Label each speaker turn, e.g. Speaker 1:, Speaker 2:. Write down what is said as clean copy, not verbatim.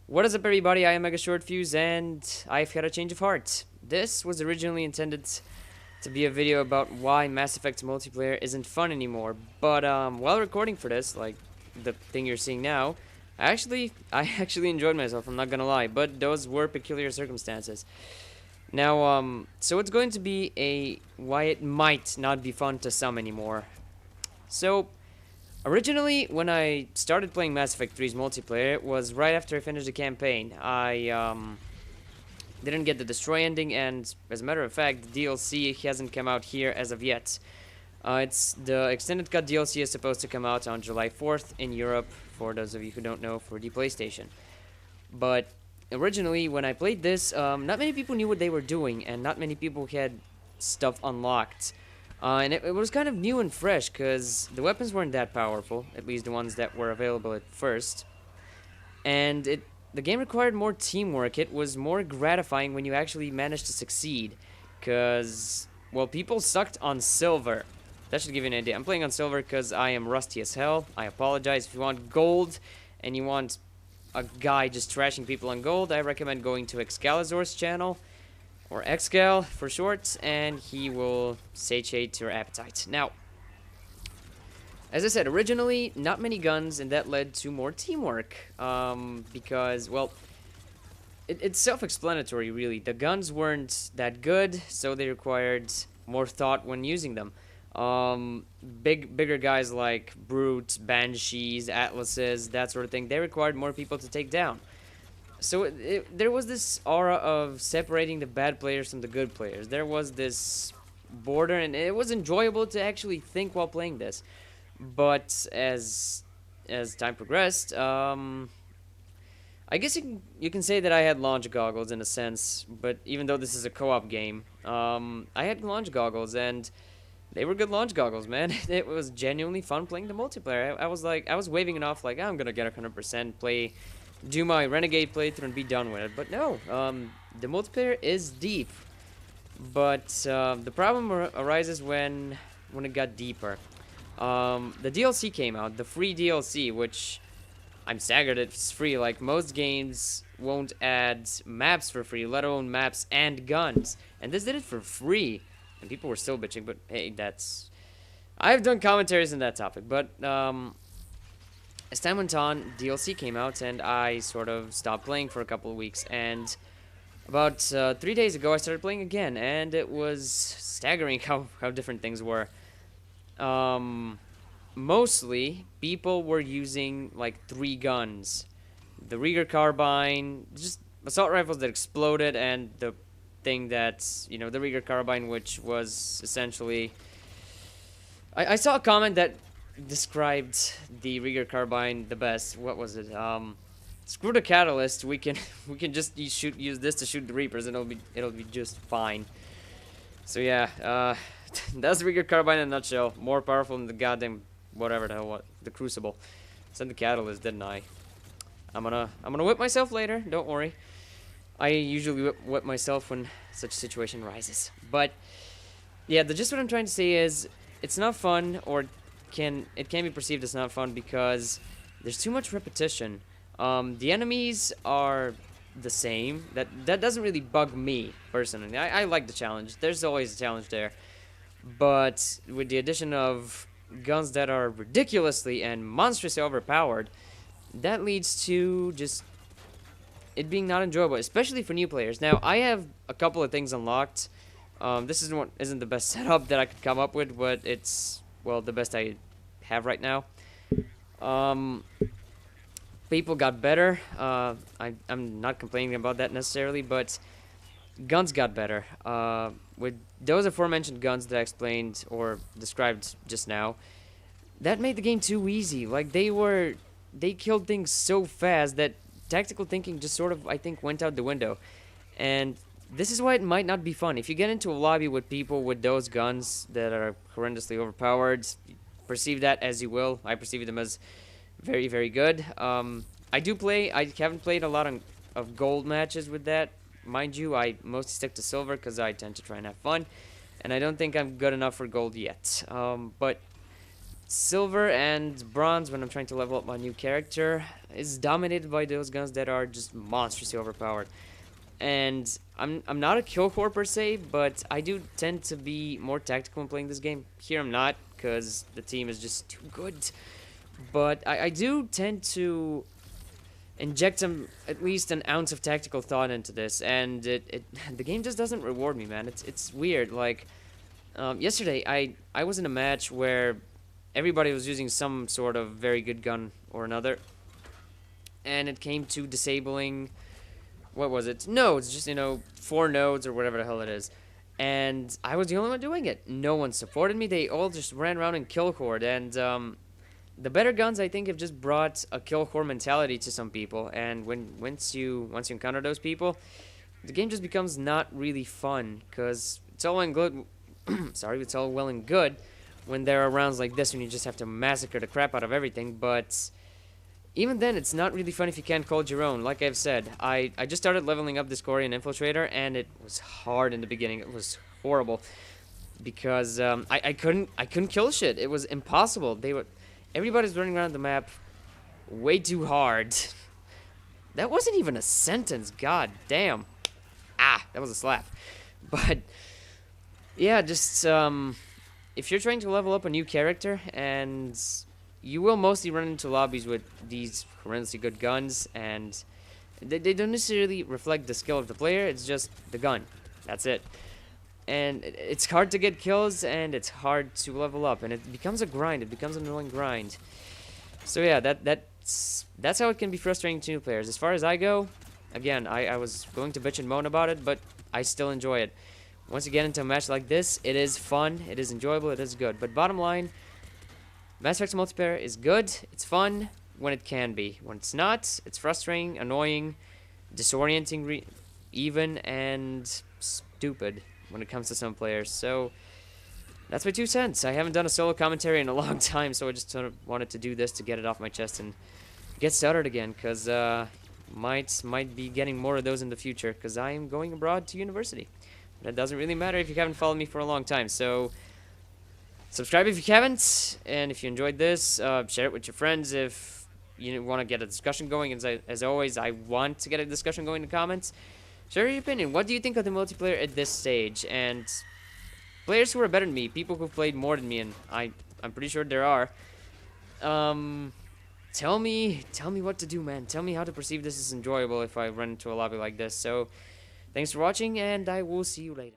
Speaker 1: What is up, everybody? I am Mega Short Fuse, and I've had a change of heart. This was originally intended to be a video about why Mass Effect multiplayer isn't fun anymore, but while recording for this, like the thing you're seeing now, I actually enjoyed myself. I'm not gonna lie, but those were peculiar circumstances. Now, so it's going to be a why it might not be fun to some anymore. So, originally, when I started playing Mass Effect 3's multiplayer, it was right after I finished the campaign. I didn't get the Destroy ending, and as a matter of fact, the DLC hasn't come out here as of yet. It's the Extended Cut DLC is supposed to come out on July 4th in Europe, for those of you who don't know, for the PlayStation. But originally, when I played this, not many people knew what they were doing, and not many people had stuff unlocked. And it was kind of new and fresh, because the weapons weren't that powerful, at least the ones that were available at first. And the game required more teamwork. It was more gratifying when you actually managed to succeed, because, well, people sucked on silver. That should give you an idea. I'm playing on silver because I am rusty as hell. I apologize. If you want gold, and you want a guy just trashing people on gold, I recommend going to Excalizor's channel, or Excal for short, and he will satiate your appetite. Now, as I said, originally, not many guns, and that led to more teamwork, because, well, it's self-explanatory, really. The guns weren't that good, so they required more thought when using them. Bigger guys like Brutes, Banshees, Atlases, that sort of thing, they required more people to take down. So there was this aura of separating the bad players from the good players. There was this border, and it was enjoyable to actually think while playing this. But as time progressed, I guess you can say that I had launch goggles in a sense. But even though this is a co-op game, I had launch goggles, and they were good launch goggles, man. It was genuinely fun playing the multiplayer. I was waving it off like I'm gonna get 100%, do my Renegade playthrough and be done with it. But no, the multiplayer is deep. But the problem arises when it got deeper. The DLC came out, the free DLC, which I'm staggered it's free. Like, most games won't add maps for free, let alone maps and guns. And this did it for free. And people were still bitching, but hey, that's... I've done commentaries on that topic, but as time went on, DLC came out, and I sort of stopped playing for a couple of weeks, and about 3 days ago, I started playing again, and it was staggering how different things were. Mostly, people were using, like, 3 guns. The Rieger Carbine, just assault rifles that exploded, and the thing that's, the Rieger Carbine, which was essentially... I saw a comment that described the Rieger Carbine the best. What was it? Screw the catalyst. We can just use this to shoot the Reapers, and it'll be just fine. So yeah, that's the Rieger Carbine in a nutshell. More powerful than the goddamn whatever the hell the Crucible. Said the catalyst, didn't I? I'm gonna whip myself later. Don't worry. I usually whip myself when such a situation rises. But yeah, the gist what I'm trying to say is it's not fun, or it can be perceived as not fun because there's too much repetition. The enemies are the same. That doesn't really bug me personally. I like the challenge. There's always a challenge there. But with the addition of guns that are ridiculously and monstrously overpowered, that leads to just it being not enjoyable, especially for new players. Now, I have a couple of things unlocked. This isn't the best setup that I could come up with, but it's, well, the best I have right now. People got better. I'm not complaining about that necessarily, but guns got better. With those aforementioned guns that I explained or described just now, that made the game too easy. Like, they killed things so fast that tactical thinking just sort of, I think, went out the window. And this is why it might not be fun. If you get into a lobby with people with those guns that are horrendously overpowered, perceive that as you will. I perceive them as very, very good. I haven't played a lot of gold matches with that. Mind you, I mostly stick to silver because I tend to try and have fun. And I don't think I'm good enough for gold yet. But silver and bronze, when I'm trying to level up my new character, is dominated by those guns that are just monstrously overpowered. And I'm not a kill core per se, but I do tend to be more tactical when playing this game. Here I'm not, because the team is just too good. But I do tend to inject at least an ounce of tactical thought into this, and the game just doesn't reward me, man. It's weird. Like yesterday, I was in a match where everybody was using some sort of very good gun or another, and it came to disabling. What was it? Nodes, just 4 nodes or whatever the hell it is. And I was the only one doing it. No one supported me. They all just ran around and kill horde. And the better guns, I think, have just brought a kill horde mentality to some people. And once you encounter those people, the game just becomes not really fun, because it's all well and good. Sorry, it's all well and good when there are rounds like this when you just have to massacre the crap out of everything. But even then, it's not really fun if you can't hold your own. Like I've said, I just started leveling up this Korean Infiltrator, and it was hard in the beginning. It was horrible because I couldn't kill shit. It was impossible. Everybody's running around the map way too hard. That wasn't even a sentence. God damn. Ah, that was a slap. But yeah, just if you're trying to level up a new character, and you will mostly run into lobbies with these horrendously good guns, and they don't necessarily reflect the skill of the player, it's just the gun. That's it. And it's hard to get kills, and it's hard to level up, and it becomes a grind. It becomes an annoying grind. So yeah, that's how it can be frustrating to new players. As far as I go, again, I was going to bitch and moan about it, but I still enjoy it. Once you get into a match like this, it is fun, it is enjoyable, it is good. But bottom line, Mass Effect multiplayer is good, it's fun when it can be. When it's not, it's frustrating, annoying, disorienting even, and stupid when it comes to some players. So that's my 2 cents. I haven't done a solo commentary in a long time, so I just sort of wanted to do this to get it off my chest and get started again, because might be getting more of those in the future, because I am going abroad to university. And it doesn't really matter if you haven't followed me for a long time, so subscribe if you haven't, and if you enjoyed this, share it with your friends if you want to get a discussion going. As always, I want to get a discussion going in the comments. Share your opinion. What do you think of the multiplayer at this stage? And players who are better than me, people who've played more than me, and I'm pretty sure there are. Tell me what to do, man. Tell me how to perceive this as enjoyable if I run into a lobby like this. So, thanks for watching, and I will see you later.